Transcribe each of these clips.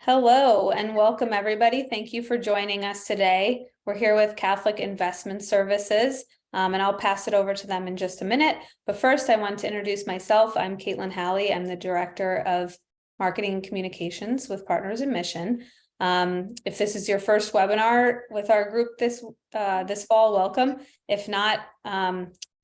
Hello and welcome everybody. Thank you for joining us today. We're here with Catholic Investment Services, and I'll pass it over to them in just a minute. But first, I want to introduce myself. I'm Caitlin Halley. I'm the Director of Marketing and Communications with Partners in Mission. If this is your first webinar with our group this fall, welcome. If not,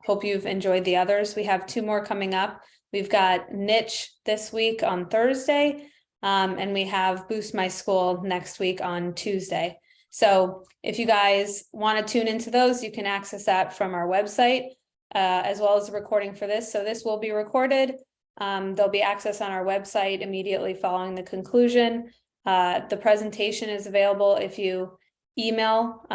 hope you've enjoyed the others. We have two more coming up. We've got Niche this week on Thursday. And we have Boost My School next week on Tuesday. So if you guys want to tune into those, you can access that from our website, as well as the recording for this. So this will be recorded. There'll be access on our website immediately following the conclusion. The presentation is available if you email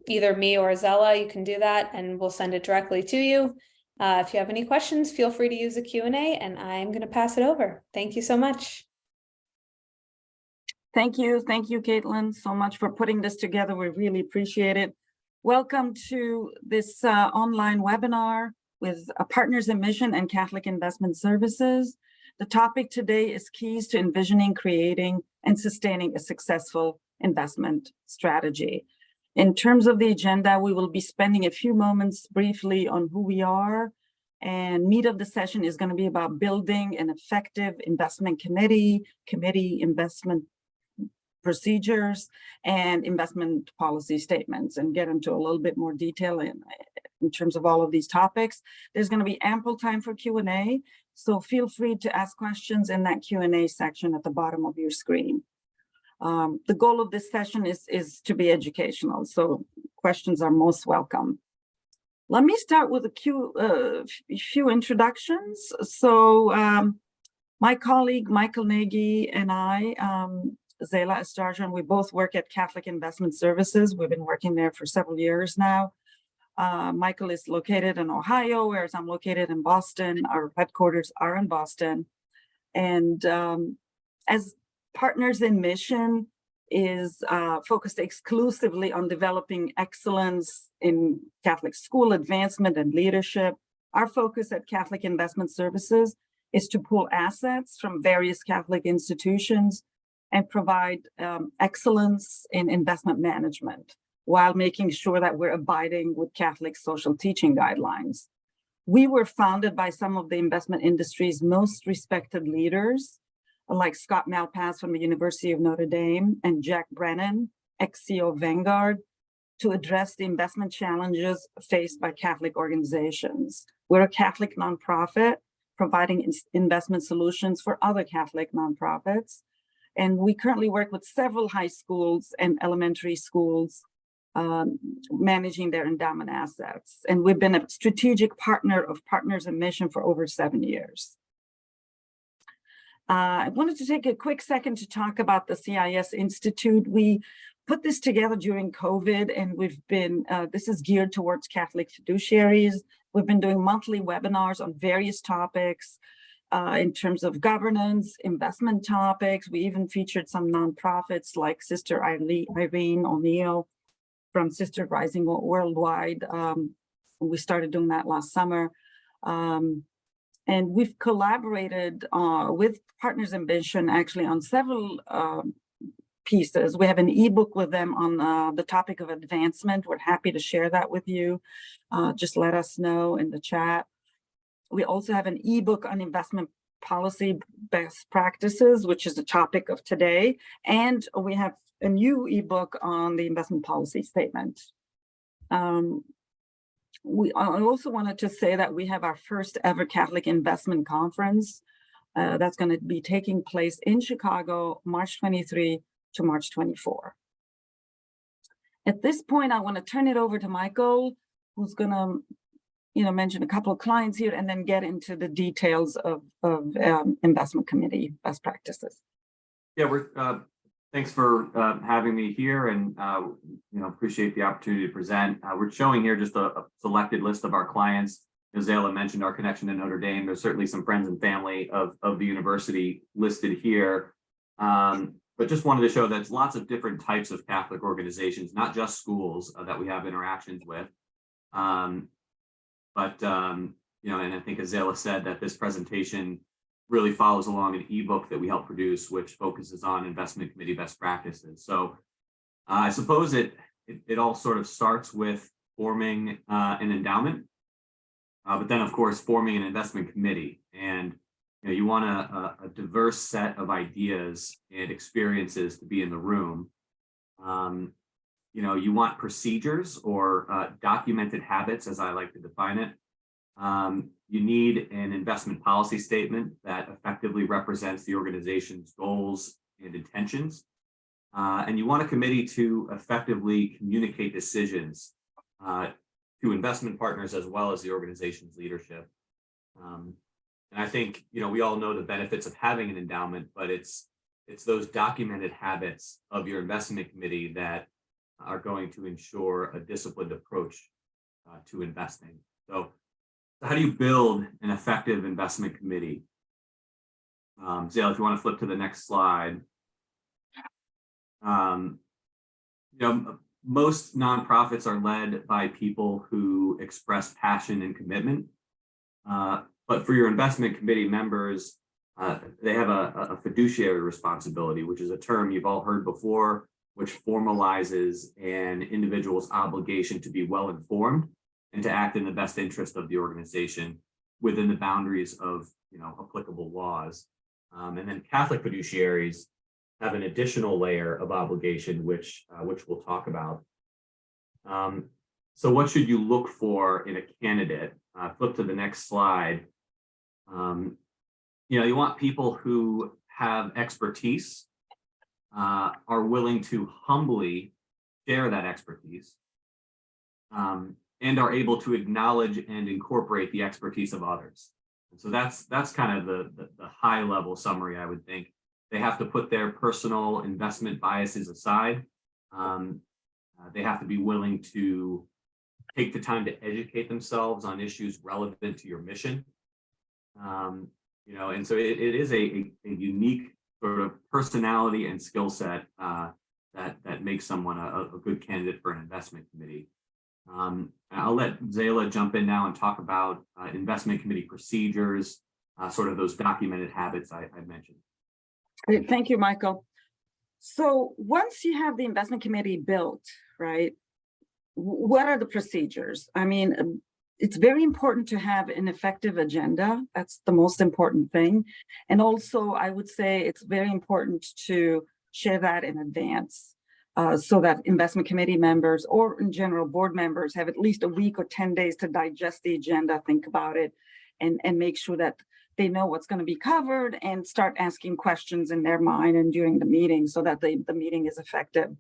either me or Zela. You can do that and we'll send it directly to you. If you have any questions, feel free to use the Q&A and I'm going to pass it over. Thank you so much. Thank you, Caitlin, so much for putting this together. We really appreciate it. Welcome to this online webinar with Partners in Mission and Catholic Investment Services. The topic today is keys to envisioning, creating, and sustaining a successful investment strategy. In terms of the agenda, we will be spending a few moments briefly on who we are, and meat of the session is going to be about building an effective investment committee, investment procedures, and investment policy statements, and get into a little bit more detail in terms of all of these topics. There's going to be ample time for Q&A, so feel free to ask questions in that Q&A section at the bottom of your screen. The goal of this session is to be educational, so questions are most welcome. Let me start with a few introductions. So my colleague Michael Nagy and I, Zela and we both work at Catholic Investment Services. We've been working there for several years now. Michael is located in Ohio, whereas I'm located in Boston. Our headquarters are in Boston. And as Partners in Mission is focused exclusively on developing excellence in Catholic school advancement and leadership, our focus at Catholic Investment Services is to pool assets from various Catholic institutions and provide excellence in investment management while making sure that we're abiding with Catholic social teaching guidelines. We were founded by some of the investment industry's most respected leaders, like Scott Malpass from the University of Notre Dame and Jack Brennan, ex-CEO of Vanguard, to address the investment challenges faced by Catholic organizations. We're a Catholic nonprofit providing investment solutions for other Catholic nonprofits. And we currently work with several high schools and elementary schools managing their endowment assets. And we've been a strategic partner of Partners in Mission for over 7 years. I wanted to take a quick second to talk about the CIS Institute. We put this together during COVID, and we've been, this is geared towards Catholic fiduciaries. We've been doing monthly webinars on various topics, in terms of governance, investment topics. We even featured some nonprofits like Sister Irene O'Neill from Sister Rising Worldwide. We started doing that last summer. And we've collaborated with Partners in Mission actually on several pieces. We have an ebook with them on the topic of advancement. We're happy to share that with you. Just let us know in the chat. We also have an ebook on investment policy best practices, which is the topic of today. And we have a new ebook on the investment policy statement. I also wanted to say that we have our first ever Catholic investment conference that's going to be taking place in Chicago, March 23 to March 24. At this point, I want to turn it over to Michael, who's going to mention a couple of clients here and then get into the details of investment committee best practices. Yeah, thanks for having me here, and appreciate the opportunity to present. We're showing here just a selected list of our clients. As Zela mentioned, our connection to Notre Dame. There's certainly some friends and family of the university listed here. But just wanted to show that it's lots of different types of Catholic organizations, not just schools that we have interactions with. And I think as Zela said, that this presentation really follows along an ebook that we help produce, which focuses on investment committee best practices. So I suppose it all sort of starts with forming an endowment, but then of course forming an investment committee. And you want a diverse set of ideas and experiences to be in the room. You want procedures or documented habits, as I like to define it. You need an investment policy statement that effectively represents the organization's goals and intentions. And you want a committee to effectively communicate decisions to investment partners as well as the organization's leadership. And I think, we all know the benefits of having an endowment, but it's those documented habits of your investment committee that are going to ensure a disciplined approach to investing. So how do you build an effective investment committee? Zela, if you want to flip to the next slide. Most nonprofits are led by people who express passion and commitment. But for your investment committee members, they have a fiduciary responsibility, which is a term you've all heard before, which formalizes an individual's obligation to be well informed and to act in the best interest of the organization within the boundaries of applicable laws. And then Catholic fiduciaries have an additional layer of obligation, which we'll talk about. So what should you look for in a candidate? Flip to the next slide. You want people who have expertise, are willing to humbly share that expertise, and are able to acknowledge and incorporate the expertise of others. And so that's kind of the high level summary, I would think. They have to put their personal investment biases aside. They have to be willing to take the time to educate themselves on issues relevant to your mission. And so it is a unique sort of personality and skill set that makes someone a good candidate for an investment committee. I'll let Zela jump in now and talk about investment committee procedures, sort of those documented habits I mentioned. Great. Thank you, Michael. So once you have the investment committee built, right, what are the procedures? I mean, it's very important to have an effective agenda. That's the most important thing. And also, I would say it's very important to share that in advance so that investment committee members or in general board members have at least a week or 10 days to digest the agenda, think about it, and make sure that they know what's going to be covered and start asking questions in their mind and during the meeting so that the meeting is effective.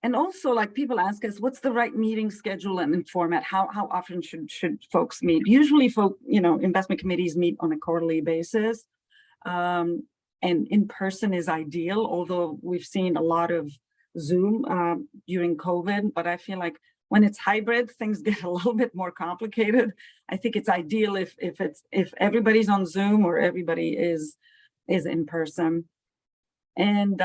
And also, like, people ask us, what's the right meeting schedule and format? How often should folks meet? Usually, investment committees meet on a quarterly basis, and in person is ideal. Although we've seen a lot of Zoom during COVID, but I feel like when it's hybrid, things get a little bit more complicated. I think it's ideal if everybody's on Zoom or everybody is in person, and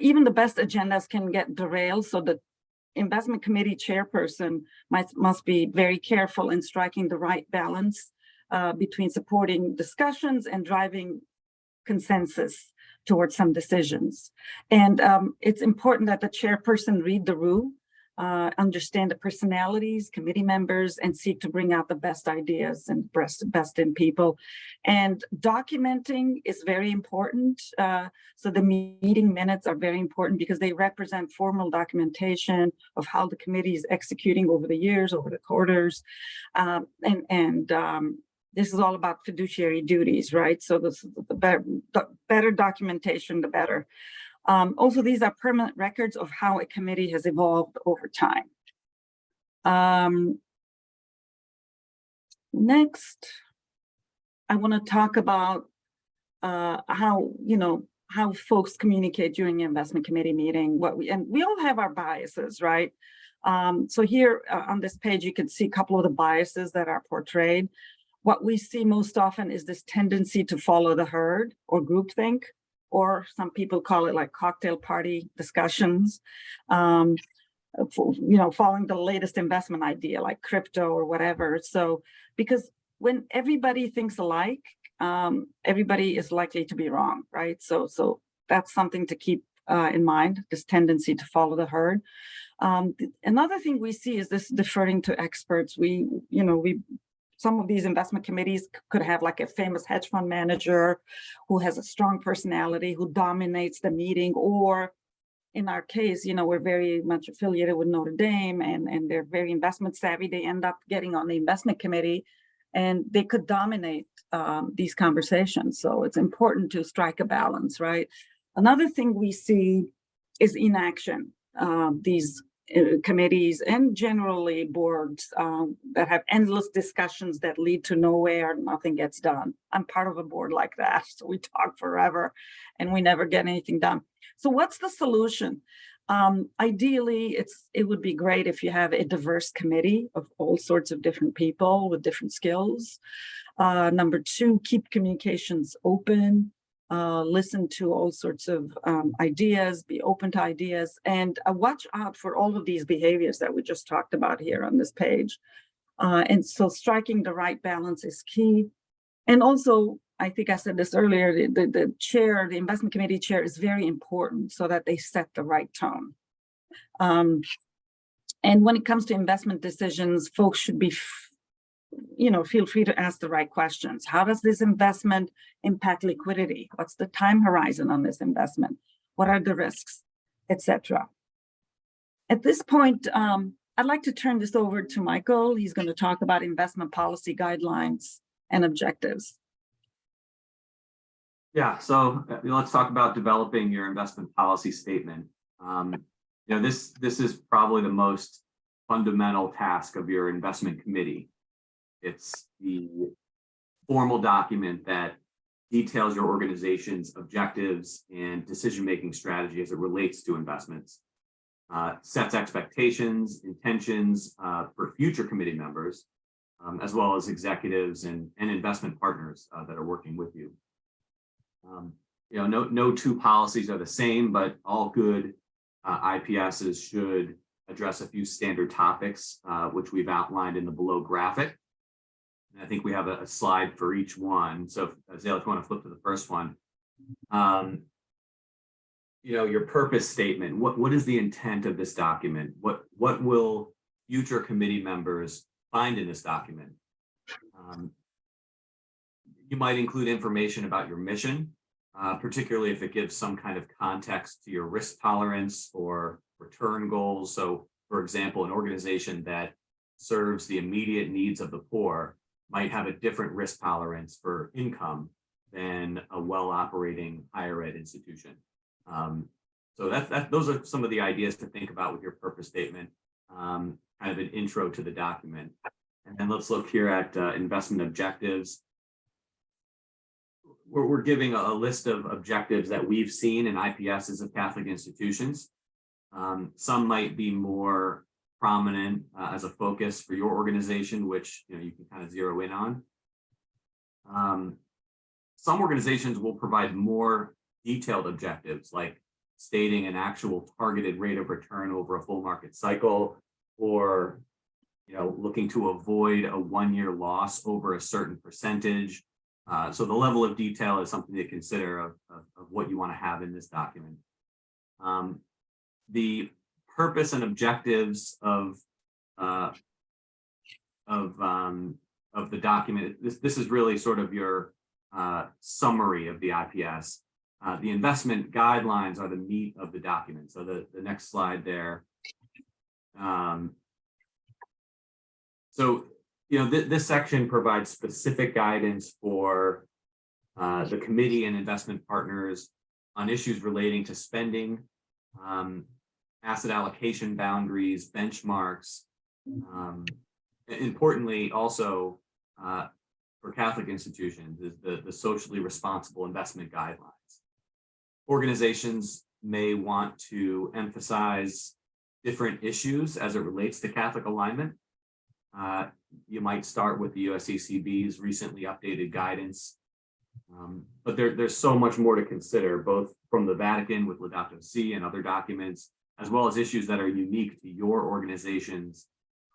even the best agendas can get derailed. So the investment committee chairperson must be very careful in striking the right balance between supporting discussions and driving consensus towards some decisions. And it's important that the chairperson read the room, understand the personalities, committee members, and seek to bring out the best ideas and best in people. And documenting is very important. So the meeting minutes are very important because they represent formal documentation of how the committee is executing over the years, over the quarters. This is all about fiduciary duties, right? So the better documentation, the better. Also, these are permanent records of how a committee has evolved over time. Next, I want to talk about how folks communicate during the investment committee meeting. We all have our biases, right? So here on this page, you can see a couple of the biases that are portrayed. What we see most often is this tendency to follow the herd or groupthink, or some people call it like cocktail party discussions. following the latest investment idea like crypto or whatever. So, because when everybody thinks alike, everybody is likely to be wrong, right? So that's something to keep in mind, this tendency to follow the herd. Another thing we see is this deferring to experts. Some of these investment committees could have like a famous hedge fund manager who has a strong personality, who dominates the meeting, or in our case, we're very much affiliated with Notre Dame and they're very investment savvy. They end up getting on the investment committee and they could dominate these conversations. So it's important to strike a balance, right? Another thing we see is inaction. These committees and generally boards that have endless discussions that lead to nowhere, nothing gets done. I'm part of a board like that, so we talk forever and we never get anything done. So what's the solution? Ideally, it would be great if you have a diverse committee of all sorts of different people with different skills. Number two, keep communications open. Listen to all sorts of ideas, be open to ideas, and watch out for all of these behaviors that we just talked about here on this page. And so striking the right balance is key. And also, I think I said this earlier, the chair, the investment committee chair is very important so that they set the right tone. And when it comes to investment decisions, folks should be feel free to ask the right questions. How does this investment impact liquidity? What's the time horizon on this investment? What are the risks, etc.? At this point, I'd like to turn this over to Michael. He's going to talk about investment policy guidelines and objectives. Yeah, so let's talk about developing your investment policy statement. This is probably the most fundamental task of your investment committee. It's the formal document that details your organization's objectives and decision-making strategy as it relates to investments, sets expectations, intentions for future committee members, as well as executives and investment partners that are working with you. No two policies are the same, but all good IPSs should address a few standard topics, which we've outlined in the below graphic. And I think we have a slide for each one. So, Zela, if you want to flip to the first one, your purpose statement. What is the intent of this document? What will future committee members find in this document? You might include information about your mission, particularly if it gives some kind of context to your risk tolerance or return goals. So, for example, an organization that serves the immediate needs of the poor might have a different risk tolerance for income than a well-operating higher ed institution. So those are some of the ideas to think about with your purpose statement, kind of an intro to the document. And then let's look here at investment objectives. We're giving a list of objectives that we've seen in IPSs of Catholic institutions. Some might be more prominent as a focus for your organization, which you can kind of zero in on. Some organizations will provide more detailed objectives, like stating an actual targeted rate of return over a full market cycle, or looking to avoid a one-year loss over a certain percentage. So the level of detail is something to consider of what you want to have in this document. The purpose and objectives of the document. This is really sort of your summary of the IPS. The investment guidelines are the meat of the document. So the next slide there. This section provides specific guidance for the committee and investment partners on issues relating to spending, asset allocation boundaries, benchmarks. Importantly, also for Catholic institutions is the socially responsible investment guidelines. Organizations may want to emphasize different issues as it relates to Catholic alignment. You might start with the USCCB's recently updated guidance, but there's so much more to consider, both from the Vatican with Laudato Si and other documents, as well as issues that are unique to your organization's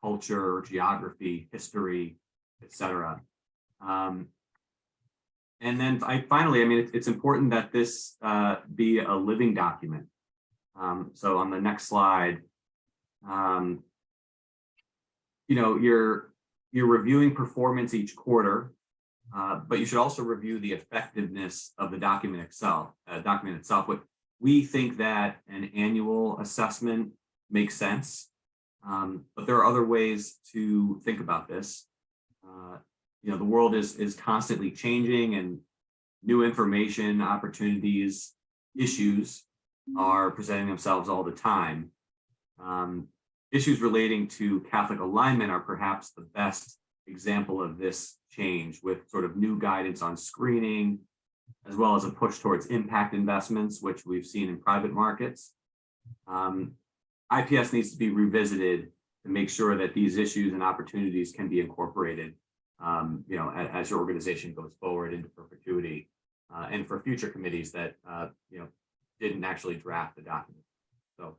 culture, geography, history, etc. And then finally, I mean, it's important that this be a living document. So on the next slide, you know, you're reviewing performance each quarter, but you should also review the effectiveness of the document itself. But we think that an annual assessment makes sense, but there are other ways to think about this. You know, the world is constantly changing, and new information, opportunities, issues are presenting themselves all the time. Issues relating to Catholic alignment are perhaps the best example of this change, with sort of new guidance on screening, as well as a push towards impact investments, which we've seen in private markets. IPS needs to be revisited to make sure that these issues and opportunities can be incorporated, you know, as your organization goes forward into perpetuity, and for future committees that you know, didn't actually draft the document. So,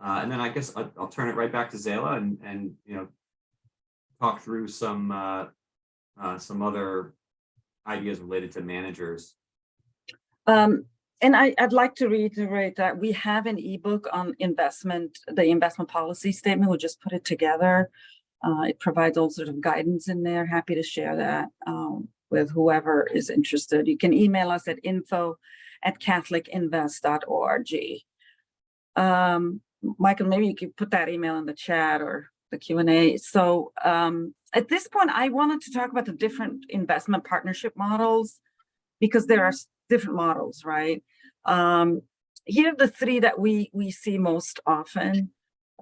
and then I guess I'll turn it right back to Zela and you know, talk through some other ideas related to managers. And I'd like to reiterate that we have an ebook on the investment policy statement. We'll just put it together. It provides all sorts of guidance in there. Happy to share that with whoever is interested. You can email us at info@catholicinvest.org. Michael, maybe you could put that email in the chat or the Q&A. So at this point, I wanted to talk about the different investment partnership models, because there are different models, right? Here are the three that we see most often.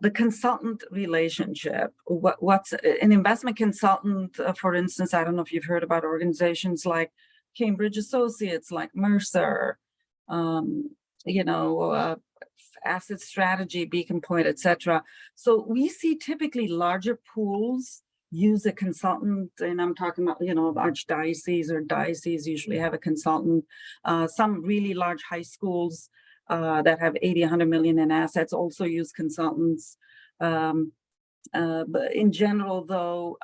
The consultant relationship. What's an investment consultant, for instance? I don't know if you've heard about organizations like Cambridge Associates, like Mercer, you know, Asset Strategy, Beacon Point, etc. So we see typically larger pools use a consultant, and I'm talking about, you know, archdioceses or dioceses usually have a consultant. Some really large high schools that have 80, 100 million in assets also use consultants. But in general, though,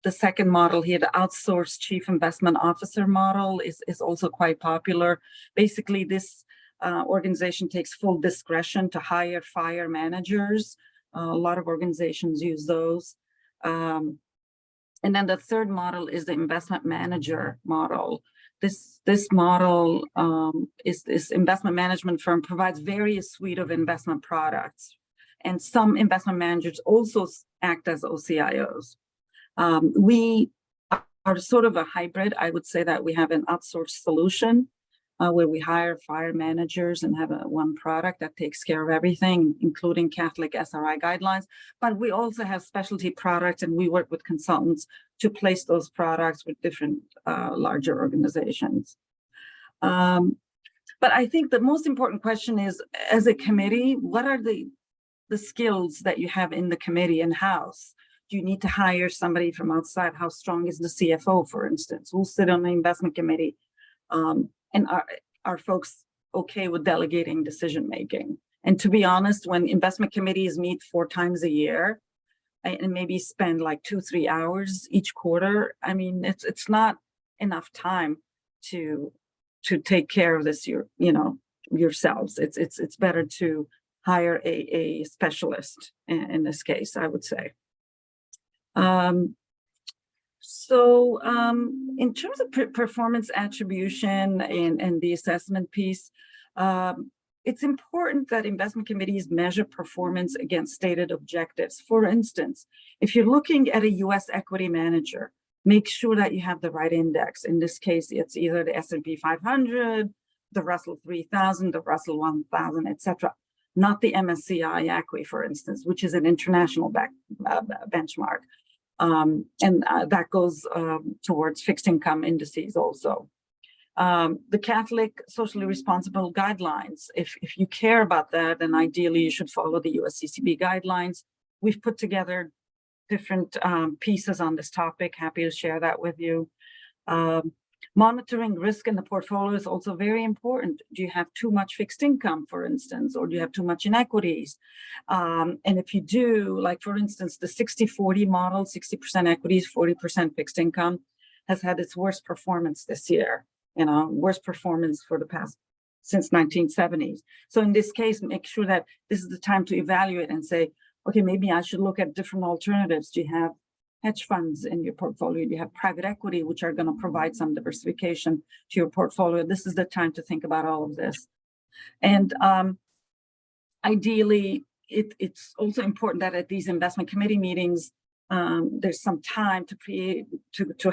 the second model here, the outsourced chief investment officer model, is also quite popular. Basically, this organization takes full discretion to hire, fire managers. A lot of organizations use those. And then the third model is the investment manager model. This model is this investment management firm provides various suite of investment products, and some investment managers also act as OCIOs. We are sort of a hybrid. I would say that we have an outsourced solution where we hire, fire managers and have one product that takes care of everything, including Catholic SRI guidelines. But we also have specialty products, and we work with consultants to place those products with different larger organizations. But I think the most important question is, as a committee, what are the skills that you have in the committee in-house? Do you need to hire somebody from outside? How strong is the CFO, for instance? Who'll sit on the investment committee? And are folks okay with delegating decision-making? And to be honest, when investment committees meet 4 times a year and maybe spend like 2-3 hours each quarter, I mean, it's not enough time to take care of this, you know, yourselves. It's better to hire a specialist in this case, I would say. So in terms of performance attribution and the assessment piece, it's important that investment committees measure performance against stated objectives. For instance, if you're looking at a US equity manager, make sure that you have the right index. In this case, it's either the S&P 500, the Russell 3000, the Russell 1000, etc. Not the MSCI equity, for instance, which is an international benchmark. And that goes towards fixed income indices also. The Catholic socially responsible guidelines, if you care about that, then ideally you should follow the USCCB guidelines. We've put together different pieces on this topic. Happy to share that with you. Monitoring risk in the portfolio is also very important. Do you have too much fixed income, for instance, or do you have too much inequities? And if you do, like for instance, the 60-40 model, 60% equities, 40% fixed income, has had its worst performance this year, worst performance for the past since 1970s. So in this case, make sure that this is the time to evaluate and say, okay, maybe I should look at different alternatives. Do you have hedge funds in your portfolio? Do you have private equity, which are going to provide some diversification to your portfolio? This is the time to think about all of this. And ideally, it's also important that at these investment committee meetings, there's some time to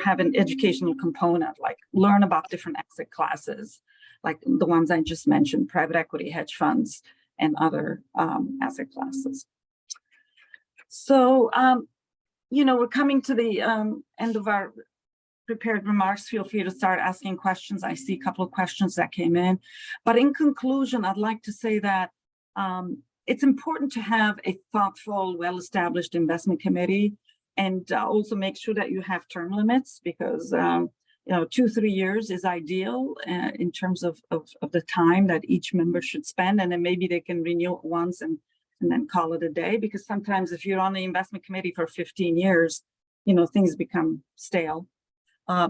have an educational component, like learn about different asset classes, like the ones I just mentioned, private equity, hedge funds, and other asset classes. So, we're coming to the end of our prepared remarks. Feel free to start asking questions. I see a couple of questions that came in. But in conclusion, I'd like to say that it's important to have a thoughtful, well-established investment committee, and also make sure that you have term limits, because 2-3 years is ideal in terms of the time that each member should spend, and then maybe they can renew it once and then call it a day, because sometimes if you're on the investment committee for 15 years, things become stale.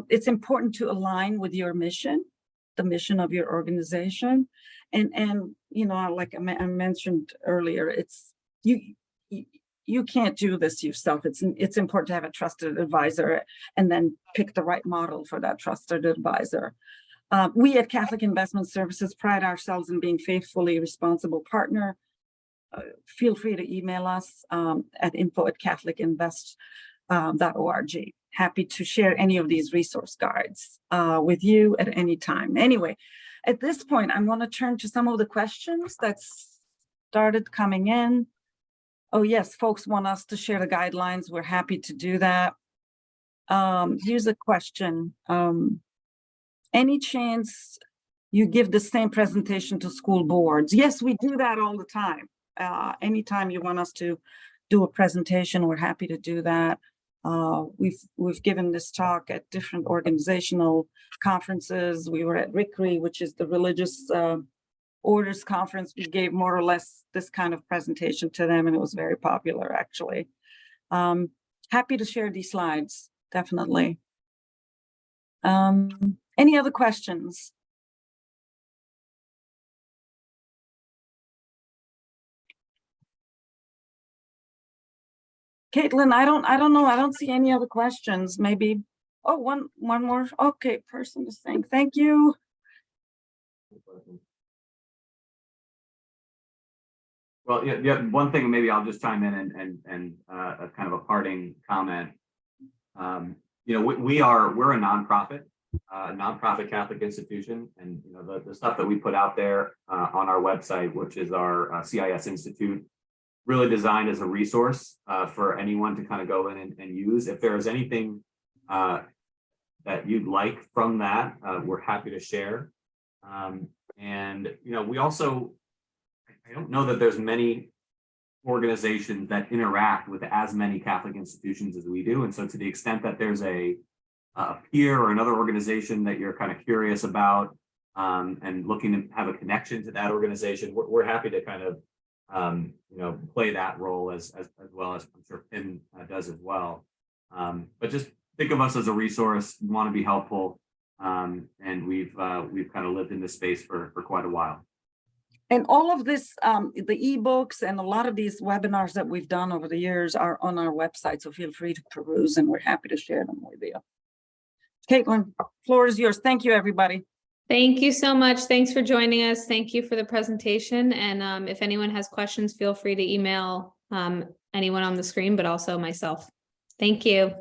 It's important to align with your mission, the mission of your organization. And like I mentioned earlier, it's you can't do this yourself. It's important to have a trusted advisor and then pick the right model for that trusted advisor. We at Catholic Investment Services pride ourselves in being faithfully responsible partner. Feel free to email us at info@catholicinvest.org. Happy to share any of these resource guides with you at any time. Anyway, at this point, I'm going to turn to some of the questions that started coming in. Oh, yes, folks want us to share the guidelines. We're happy to do that. Here's a question. Any chance you give the same presentation to school boards? Yes, we do that all the time. Anytime you want us to do a presentation, we're happy to do that. We've given this talk at different organizational conferences. We were at RICRI, which is the Religious Orders Conference. We gave more or less this kind of presentation to them, and it was very popular, actually. Happy to share these slides, definitely. Any other questions? Caitlin, I don't know. I don't see any other questions. Maybe, oh, one more. Okay, person is saying thank you. Well, yeah, one thing maybe I'll just chime in and a kind of a parting comment. We're a nonprofit Catholic institution, and the stuff that we put out there on our website, which is our CIS Institute, really designed as a resource for anyone to kind of go in and use. If there is anything that you'd like from that, we're happy to share. We also, I don't know that there's many organizations that interact with as many Catholic institutions as we do. And so to the extent that there's a peer or another organization that you're kind of curious about and looking to have a connection to that organization, we're happy to kind of play that role as well, as I'm sure Pim does as well. But just think of us as a resource. We want to be helpful, and we've kind of lived in this space for quite a while. And all of this, the ebooks and a lot of these webinars that we've done over the years are on our website, so feel free to peruse, and we're happy to share them with you. Caitlin, floor is yours. Thank you, everybody. Thank you so much. Thanks for joining us. Thank you for the presentation. And if anyone has questions, feel free to email anyone on the screen, but also myself. Thank you.